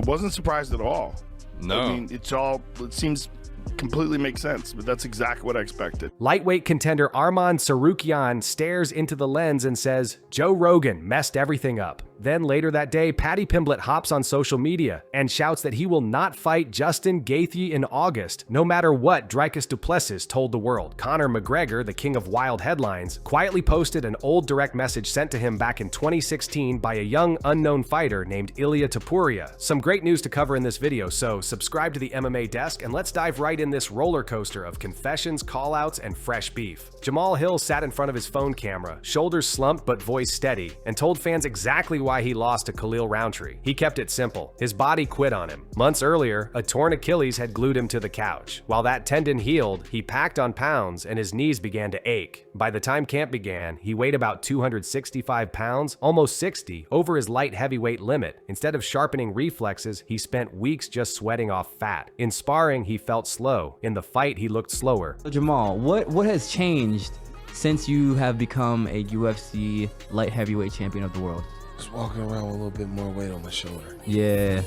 Wasn't surprised at all. No. I mean, it seems completely makes sense, but that's exactly what I expected. Lightweight contender Arman Tsarukyan stares into the lens and says, Joe Rogan messed everything up. Then later that day, Paddy Pimblett hops on social media and shouts that he will not fight Justin Gaethje in August, no matter what Dricus du Plessis told the world. Conor McGregor, the king of wild headlines, quietly posted an old direct message sent to him back in 2016 by a young unknown fighter named Ilia Topuria. Some great news to cover in this video, so subscribe to the MMA Desk and let's dive right in this roller coaster of confessions, callouts, and fresh beef. Jamal Hill sat in front of his phone camera, shoulders slumped but voice steady, and told fans exactly why he lost to Khalil Rountree. He kept it simple. His body quit on him. Months earlier, a torn Achilles had glued him to the couch. While that tendon healed, he packed on pounds and his knees began to ache. By the time camp began, he weighed about 265 pounds, almost 60, over his light heavyweight limit. Instead of sharpening reflexes, he spent weeks just sweating off fat. In sparring, he felt slow. In the fight, he looked slower. Jamal, what has changed since you have become a UFC light heavyweight champion of the world? Just walking around with a little bit more weight on my shoulder. Yeah.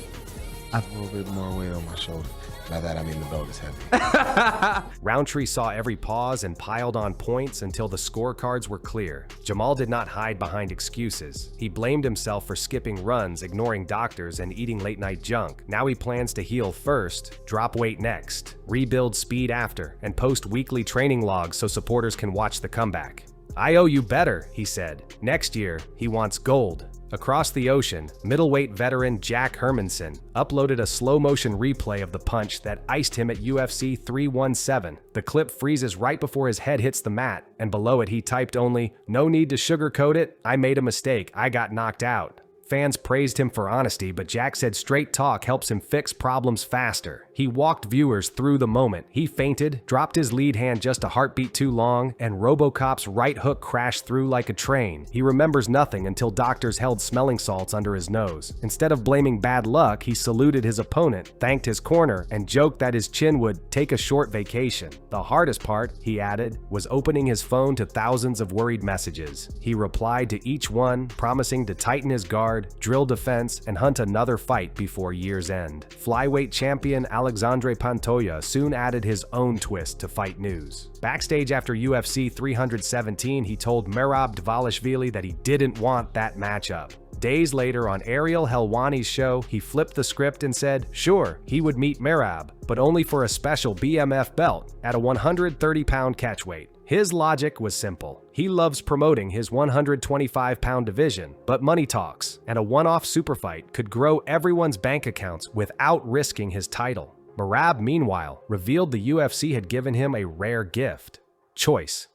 A little bit more weight on my shoulder. By that, I mean the belt is heavy. Rountree saw every pause and piled on points until the scorecards were clear. Jamal did not hide behind excuses. He blamed himself for skipping runs, ignoring doctors, and eating late-night junk. Now he plans to heal first, drop weight next, rebuild speed after, and post weekly training logs so supporters can watch the comeback. I owe you better, he said. Next year, he wants gold. Across the ocean, middleweight veteran Jack Hermansson uploaded a slow-motion replay of the punch that iced him at UFC 317. The clip freezes right before his head hits the mat, and below it he typed only, "No need to sugarcoat it, I made a mistake, I got knocked out." Fans praised him for honesty, but Jack said straight talk helps him fix problems faster. He walked viewers through the moment. He feinted, dropped his lead hand just a heartbeat too long, and RoboCop's right hook crashed through like a train. He remembers nothing until doctors held smelling salts under his nose. Instead of blaming bad luck, he saluted his opponent, thanked his corner, and joked that his chin would take a short vacation. The hardest part, he added, was opening his phone to thousands of worried messages. He replied to each one, promising to tighten his guard, drill defense, and hunt another fight before year's end. Flyweight champion Alexandre Pantoja soon added his own twist to fight news. Backstage after UFC 317, he told Merab Dvalishvili that he didn't want that matchup. Days later on Ariel Helwani's show, he flipped the script and said, sure, he would meet Merab, but only for a special BMF belt at a 130-pound catchweight. His logic was simple. He loves promoting his 125-pound division, but money talks, and a one-off super fight could grow everyone's bank accounts without risking his title. Merab, meanwhile, revealed the UFC had given him a rare gift: choice.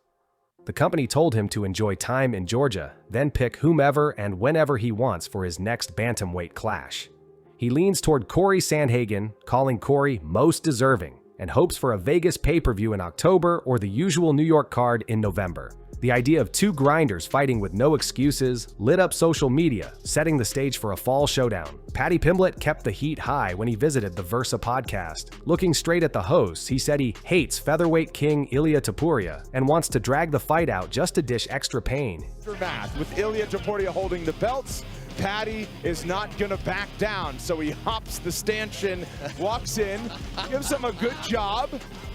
The company told him to enjoy time in Georgia, then pick whomever and whenever he wants for his next bantamweight clash. He leans toward Cory Sandhagen, calling Cory most deserving, and hopes for a Vegas pay-per-view in October or the usual New York card in November. The idea of two grinders fighting with no excuses lit up social media, setting the stage for a fall showdown. Paddy Pimblett kept the heat high when he visited the Versa podcast. Looking straight at the hosts, he said he hates featherweight king Ilia Topuria and wants to drag the fight out just to dish extra pain. With Ilia Topuria holding the belts, Paddy is not going to back down, so he hops the stanchion, walks in, gives him a good job,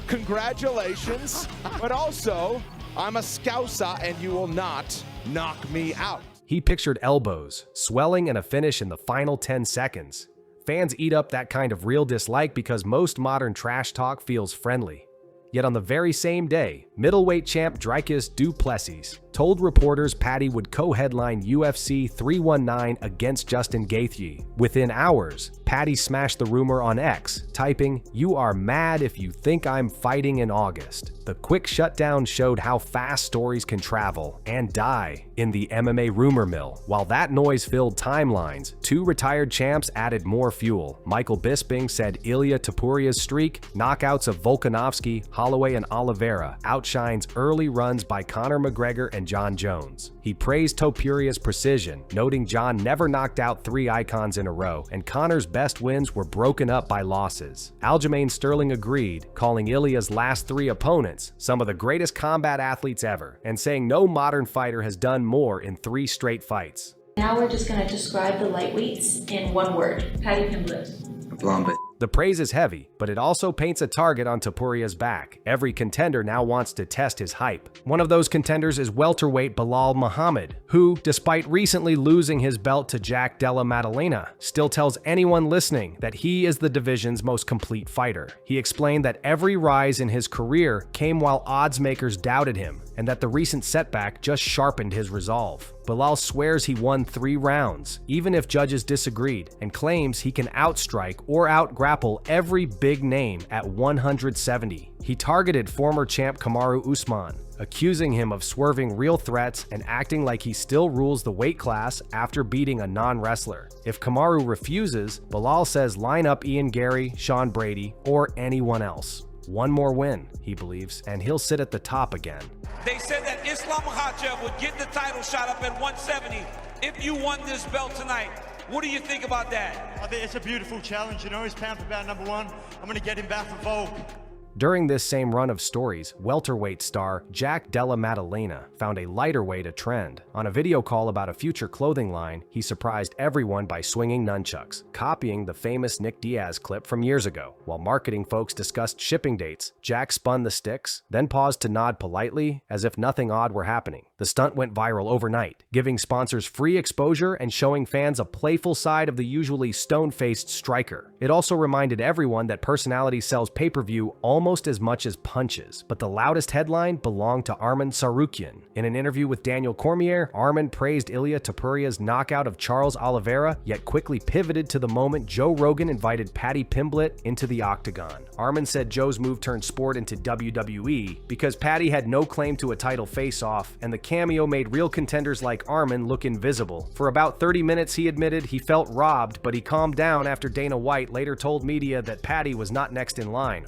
congratulations, but also, I'm a Scouser and you will not knock me out. He pictured elbows, swelling, and a finish in the final 10 seconds. Fans eat up that kind of real dislike because most modern trash talk feels friendly. Yet on the very same day, middleweight champ Dricus du Plessis told reporters Paddy would co-headline UFC 319 against Justin Gaethje. Within hours, Paddy smashed the rumor on X, typing, "You are mad if you think I'm fighting in August." The quick shutdown showed how fast stories can travel and die in the MMA rumor mill. While that noise filled timelines, two retired champs added more fuel. Michael Bisping said Ilia Topuria's streak, knockouts of Volkanovski, Holloway, and Oliveira outshines early runs by Conor McGregor and John Jones. He praised Topuria's precision, noting John never knocked out 3 icons in a row, and Conor's best wins were broken up by losses. Aljamain Sterling agreed, calling Ilia's last 3 opponents some of the greatest combat athletes ever, and saying no modern fighter has done more in 3 straight fights. Now we're just going to describe the lightweights in one word. Paddy Pimblett. A blonde bitch. The praise is heavy, but it also paints a target on Topuria's back. Every contender now wants to test his hype. One of those contenders is welterweight Belal Muhammad, who, despite recently losing his belt to Jack Della Maddalena, still tells anyone listening that he is the division's most complete fighter. He explained that every rise in his career came while odds makers doubted him, and that the recent setback just sharpened his resolve. Belal swears he won 3 rounds, even if judges disagreed, and claims he can outstrike or outgrapple every big name at 170. He targeted former champ Kamaru Usman, accusing him of swerving real threats and acting like he still rules the weight class after beating a non-wrestler. If Kamaru refuses, Belal says line up Ian Gary, Sean Brady, or anyone else. One more win, he believes, and he'll sit at the top again. They said that Islam Makhachev would get the title shot up at 170 if you won this belt tonight. What do you think about that? I think it's a beautiful challenge, you know, he's pound for pound #1. I'm going to get him back for Volk. During this same run of stories, welterweight star Jack Della Maddalena found a lighter way to trend. On a video call about a future clothing line, he surprised everyone by swinging nunchucks, copying the famous Nick Diaz clip from years ago. While marketing folks discussed shipping dates, Jack spun the sticks, then paused to nod politely as if nothing odd were happening. The stunt went viral overnight, giving sponsors free exposure and showing fans a playful side of the usually stone-faced striker. It also reminded everyone that personality sells pay-per-view almost as much as punches, but the loudest headline belonged to Arman Tsarukyan. In an interview with Daniel Cormier, Arman praised Ilia Topuria's knockout of Charles Oliveira, yet quickly pivoted to the moment Joe Rogan invited Paddy Pimblett into the octagon. Arman said Joe's move turned sport into WWE because Paddy had no claim to a title face-off, and the cameo made real contenders like Arman look invisible. For about 30 minutes, he admitted he felt robbed, but he calmed down after Dana White later told media that Paddy was not next in line.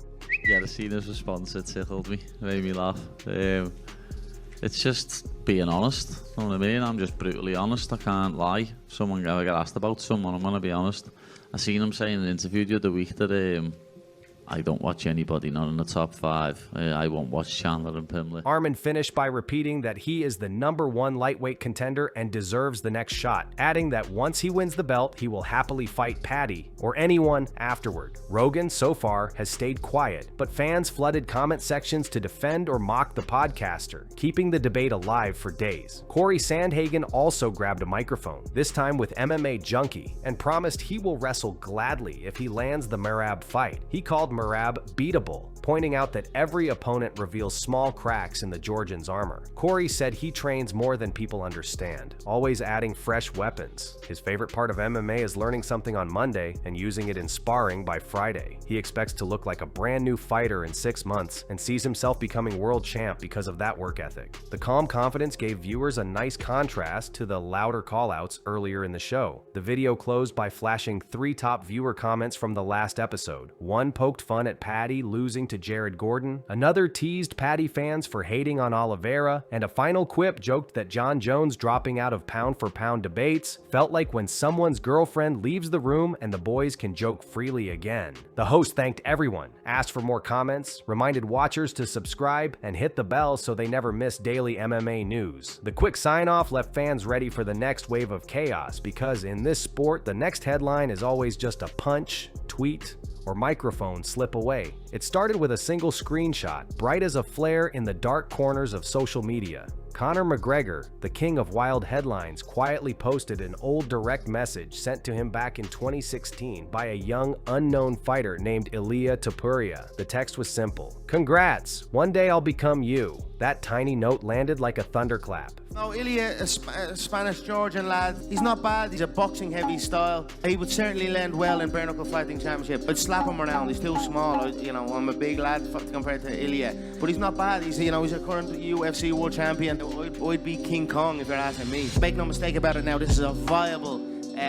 Yeah, the Cena's response, it tickled me. It made me laugh. It's just being honest, you know what I mean? I'm just brutally honest, I can't lie. If someone ever get asked about someone, I'm gonna be honest. I seen him say in an interview the other week that I don't watch anybody not in the top 5. I won't watch Chandler and Pimblet. Arman finished by repeating that he is the #1 lightweight contender and deserves the next shot, adding that once he wins the belt, he will happily fight Paddy or anyone afterward. Rogan, so far, has stayed quiet, but fans flooded comment sections to defend or mock the podcaster, keeping the debate alive for days. Cory Sandhagen also grabbed a microphone, this time with MMA Junkie, and promised he will wrestle gladly if he lands the Merab fight. He called Merab beatable, pointing out that every opponent reveals small cracks in the Georgian's armor. Cory said he trains more than people understand, always adding fresh weapons. His favorite part of MMA is learning something on Monday and using it in sparring by Friday. He expects to look like a brand new fighter in 6 months and sees himself becoming world champ because of that work ethic. The calm confidence gave viewers a nice contrast to the louder callouts earlier in the show. The video closed by flashing 3 top viewer comments from the last episode. One poked fun at Paddy losing to Jared Gordon, another teased Paddy fans for hating on Oliveira, and a final quip joked that John Jones dropping out of pound-for-pound debates felt like when someone's girlfriend leaves the room and the boys can joke freely again. The host thanked everyone, asked for more comments, reminded watchers to subscribe, and hit the bell so they never miss daily MMA news. The quick sign-off left fans ready for the next wave of chaos because in this sport, the next headline is always just a punch, tweet, or microphone slip away. It started with a single screenshot, bright as a flare in the dark corners of social media. Conor McGregor, the king of wild headlines, quietly posted an old direct message sent to him back in 2016 by a young, unknown fighter named Ilia Topuria. The text was simple. "Congrats! One day I'll become you." That tiny note landed like a thunderclap. No, Ilia, a Spanish-Georgian lad. He's not bad. He's a boxing-heavy style. He would certainly lend well in bare knuckle fighting championship. I'd slap him around. He's too small. I'm a big lad compared to Ilia, but he's not bad. He's a current UFC world champion. I'd be King Kong if you're asking me. Make no mistake about it now. This is a viable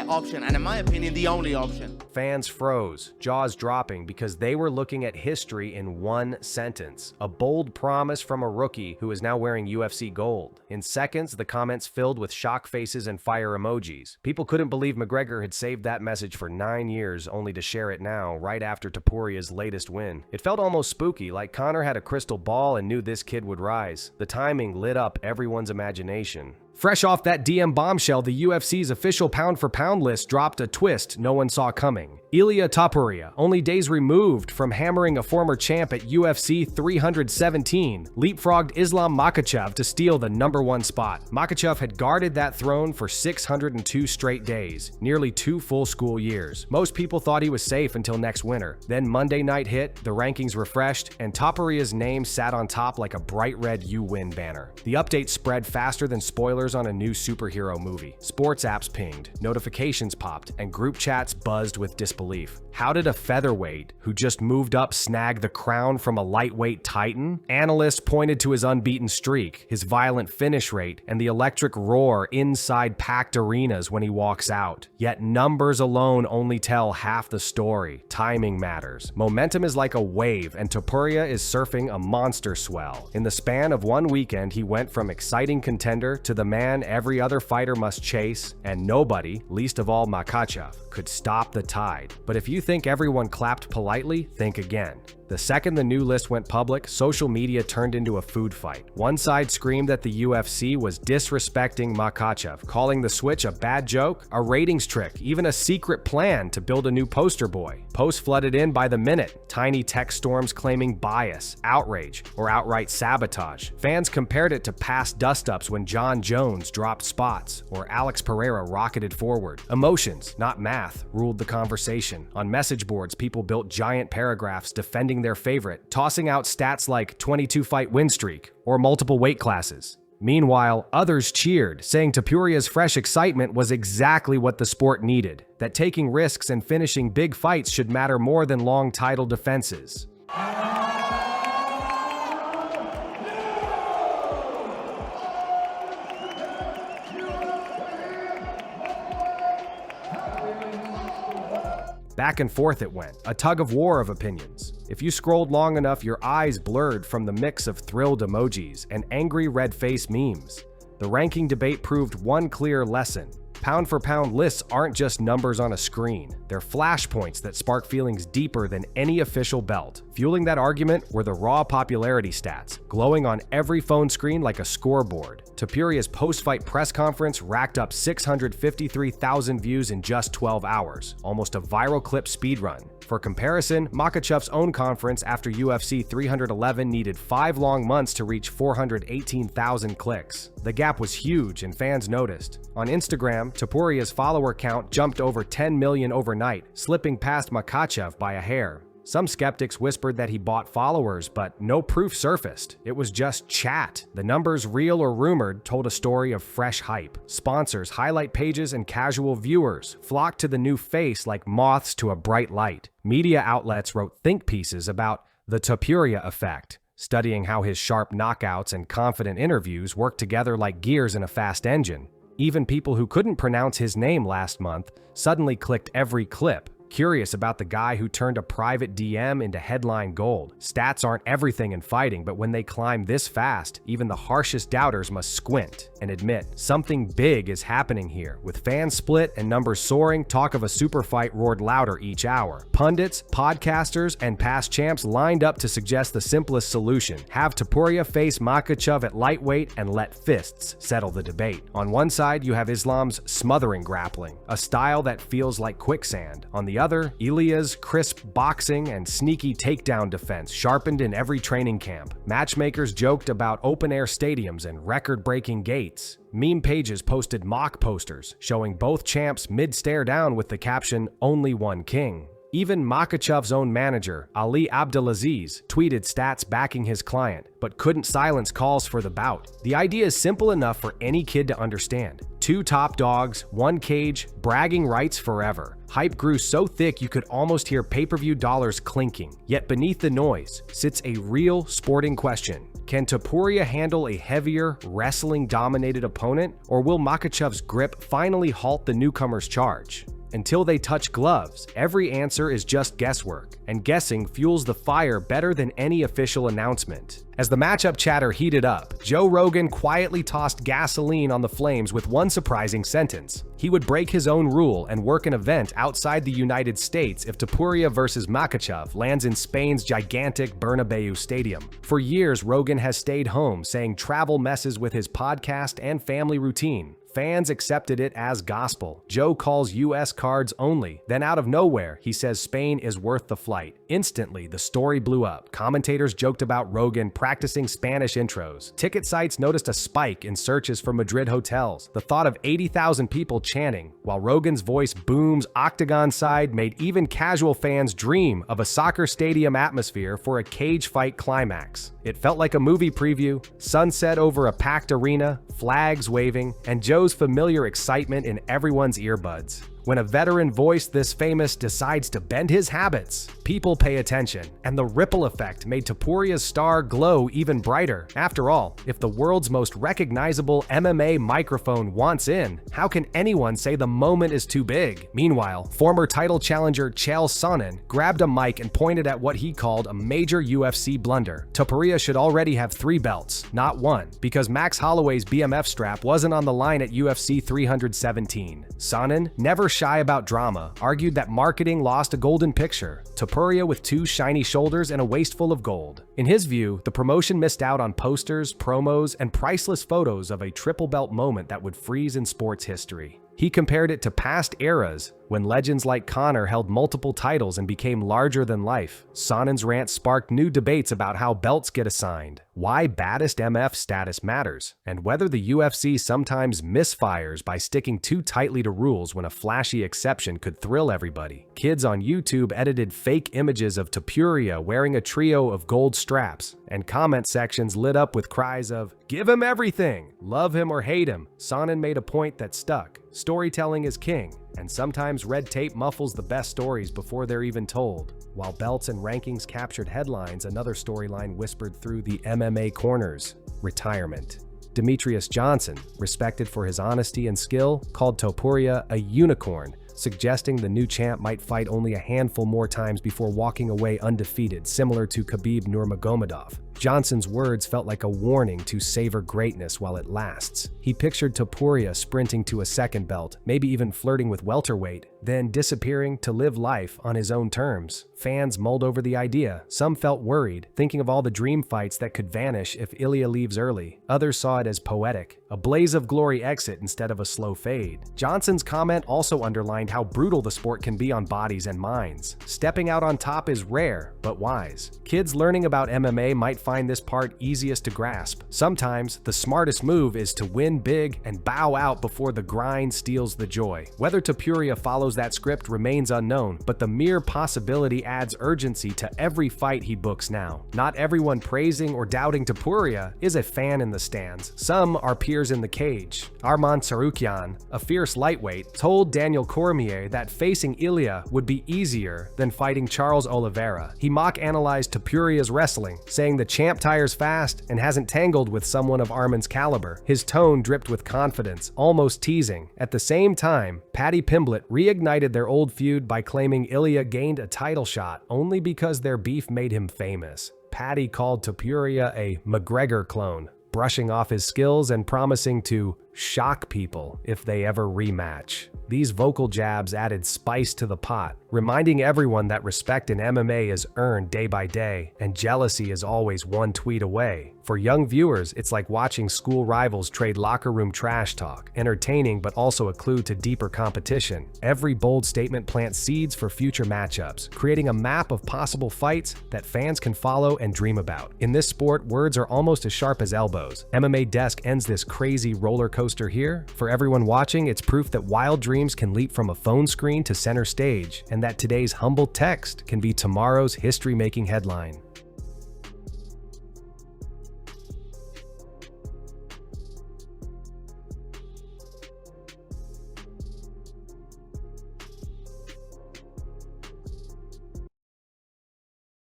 option, and in my opinion, the only option. Fans froze, jaws dropping, because they were looking at history in one sentence. A bold promise from a rookie who is now wearing UFC gold. In seconds, the comments filled with shock faces and fire emojis. People couldn't believe McGregor had saved that message for 9 years, only to share it now, right after Topuria's latest win. It felt almost spooky, like Conor had a crystal ball and knew this kid would rise. The timing lit up everyone's imagination. Fresh off that DM bombshell, the UFC's official pound-for-pound list dropped a twist no one saw coming. Ilia Topuria, only days removed from hammering a former champ at UFC 317, leapfrogged Islam Makhachev to steal the #1 spot. Makhachev had guarded that throne for 602 straight days, nearly 2 full school years. Most people thought he was safe until next winter. Then Monday night hit, the rankings refreshed, and Topuria's name sat on top like a bright red "You Win" banner. The update spread faster than spoilers on a new superhero movie. Sports apps pinged, notifications popped, and group chats buzzed with disbelief. How did a featherweight who just moved up snag the crown from a lightweight titan? Analysts pointed to his unbeaten streak, his violent finish rate, and the electric roar inside packed arenas when he walks out. Yet numbers alone only tell half the story. Timing matters. Momentum is like a wave, and Topuria is surfing a monster swell. In the span of one weekend, he went from exciting contender to the man every other fighter must chase, and nobody, least of all Makhachev, could stop the tide. But if you think everyone clapped politely, think again. The second the new list went public, social media turned into a food fight. One side screamed that the UFC was disrespecting Makhachev, calling the switch a bad joke, a ratings trick, even a secret plan to build a new poster boy. Posts flooded in by the minute, tiny text storms claiming bias, outrage, or outright sabotage. Fans compared it to past dust-ups when John Jones dropped spots, or Alex Pereira rocketed forward. Emotions, not math, ruled the conversation. On message boards, people built giant paragraphs defending their favorite, tossing out stats like 22-fight win streak or multiple weight classes. Meanwhile, others cheered, saying Topuria's fresh excitement was exactly what the sport needed, that taking risks and finishing big fights should matter more than long title defenses. Back and forth it went, a tug of war of opinions. If you scrolled long enough, your eyes blurred from the mix of thrilled emojis and angry red-face memes. The ranking debate proved one clear lesson. Pound-for-pound lists aren't just numbers on a screen. They're flashpoints that spark feelings deeper than any official belt. Fueling that argument were the raw popularity stats, glowing on every phone screen like a scoreboard. Topuria's post-fight press conference racked up 653,000 views in just 12 hours, almost a viral clip speedrun. For comparison, Makhachev's own conference after UFC 311 needed 5 long months to reach 418,000 clicks. The gap was huge and fans noticed. On Instagram, Topuria's follower count jumped over 10 million overnight, slipping past Makhachev by a hair. Some skeptics whispered that he bought followers, but no proof surfaced. It was just chat. The numbers, real or rumored, told a story of fresh hype. Sponsors, highlight pages, and casual viewers flocked to the new face like moths to a bright light. Media outlets wrote think pieces about the Topuria effect, studying how his sharp knockouts and confident interviews work together like gears in a fast engine. Even people who couldn't pronounce his name last month suddenly clicked every clip, curious about the guy who turned a private DM into headline gold. Stats aren't everything in fighting, but when they climb this fast, even the harshest doubters must squint and admit something big is happening here. With fans split and numbers soaring, talk of a super fight roared louder each hour. Pundits, podcasters, and past champs lined up to suggest the simplest solution: have Topuria face Makhachev at lightweight and let fists settle the debate. On one side, you have Islam's smothering grappling, a style that feels like quicksand. On the other, Ilia's crisp boxing and sneaky takedown defense sharpened in every training camp. Matchmakers joked about open-air stadiums and record-breaking gates. Meme pages posted mock posters showing both champs mid-stare down with the caption, "Only one king." Even Makhachev's own manager, Ali Abdelaziz, tweeted stats backing his client, but couldn't silence calls for the bout. The idea is simple enough for any kid to understand. 2 top dogs, 1 cage, bragging rights forever. Hype grew so thick you could almost hear pay-per-view dollars clinking. Yet beneath the noise sits a real sporting question. Can Topuria handle a heavier, wrestling-dominated opponent, or will Makhachev's grip finally halt the newcomer's charge? Until they touch gloves, every answer is just guesswork, and guessing fuels the fire better than any official announcement. As the matchup chatter heated up, Joe Rogan quietly tossed gasoline on the flames with one surprising sentence. He would break his own rule and work an event outside the United States if Topuria versus Makhachev lands in Spain's gigantic Bernabeu Stadium. For years, Rogan has stayed home, saying travel messes with his podcast and family routine. Fans accepted it as gospel. Joe calls US cards only. Then out of nowhere, he says Spain is worth the flight. Instantly, the story blew up. Commentators joked about Rogan practicing Spanish intros. Ticket sites noticed a spike in searches for Madrid hotels. The thought of 80,000 people chanting, while Rogan's voice booms octagon side, made even casual fans dream of a soccer stadium atmosphere for a cage fight climax. It felt like a movie preview, sunset over a packed arena, flags waving, and Joe's familiar excitement in everyone's earbuds. When a veteran voice this famous decides to bend his habits, people pay attention, and the ripple effect made Topuria's star glow even brighter. After all, if the world's most recognizable MMA microphone wants in, how can anyone say the moment is too big? Meanwhile, former title challenger Chael Sonnen grabbed a mic and pointed at what he called a major UFC blunder. Topuria should already have 3 belts, not 1, because Max Holloway's BMF strap wasn't on the line at UFC 317. Sonnen, never shy about drama, argued that marketing lost a golden picture. Topuria with 2 shiny shoulders and a waist full of gold. In his view, the promotion missed out on posters, promos, and priceless photos of a triple belt moment that would freeze in sports history. He compared it to past eras when legends like Conor held multiple titles and became larger than life. Sonnen's rant sparked new debates about how belts get assigned, why baddest MF status matters, and whether the UFC sometimes misfires by sticking too tightly to rules when a flashy exception could thrill everybody. Kids on YouTube edited fake images of Topuria wearing a trio of gold straps, and comment sections lit up with cries of, "Give him everything! Love him or hate him." Sonnen made a point that stuck. Storytelling is king, and sometimes red tape muffles the best stories before they're even told. While belts and rankings captured headlines, another storyline whispered through the MMA corners: retirement. Demetrious Johnson, respected for his honesty and skill, called Topuria a unicorn, suggesting the new champ might fight only a handful more times before walking away undefeated, similar to Khabib Nurmagomedov. Johnson's words felt like a warning to savor greatness while it lasts. He pictured Topuria sprinting to a second belt, maybe even flirting with welterweight, then disappearing to live life on his own terms. Fans mulled over the idea. Some felt worried, thinking of all the dream fights that could vanish if Ilia leaves early. Others saw it as poetic, a blaze of glory exit instead of a slow fade. Johnson's comment also underlined how brutal the sport can be on bodies and minds. Stepping out on top is rare, but wise. Kids learning about MMA might find this part easiest to grasp. Sometimes, the smartest move is to win big and bow out before the grind steals the joy. Whether Topuria follows that script remains unknown, but the mere possibility adds urgency to every fight he books now. Not everyone praising or doubting Topuria is a fan in the stands. Some are peers in the cage. Arman Tsarukyan, a fierce lightweight, told Daniel Cormier that facing Ilia would be easier than fighting Charles Oliveira. He mock-analyzed Topuria's wrestling, saying the champ tires fast and hasn't tangled with someone of Arman's caliber. His tone dripped with confidence, almost teasing. At the same time, Paddy Pimblett reignited their old feud by claiming Ilia gained a title shot only because their beef made him famous. Paddy called Topuria a McGregor clone, brushing off his skills and promising to shock people if they ever rematch. These vocal jabs added spice to the pot, reminding everyone that respect in MMA is earned day by day, and jealousy is always one tweet away. For young viewers, it's like watching school rivals trade locker room trash talk, entertaining but also a clue to deeper competition. Every bold statement plants seeds for future matchups, creating a map of possible fights that fans can follow and dream about. In this sport, words are almost as sharp as elbows. MMA Desk ends this crazy roller coaster here. For everyone watching, it's proof that wild dreams can leap from a phone screen to center stage, and that today's humble text can be tomorrow's history-making headline.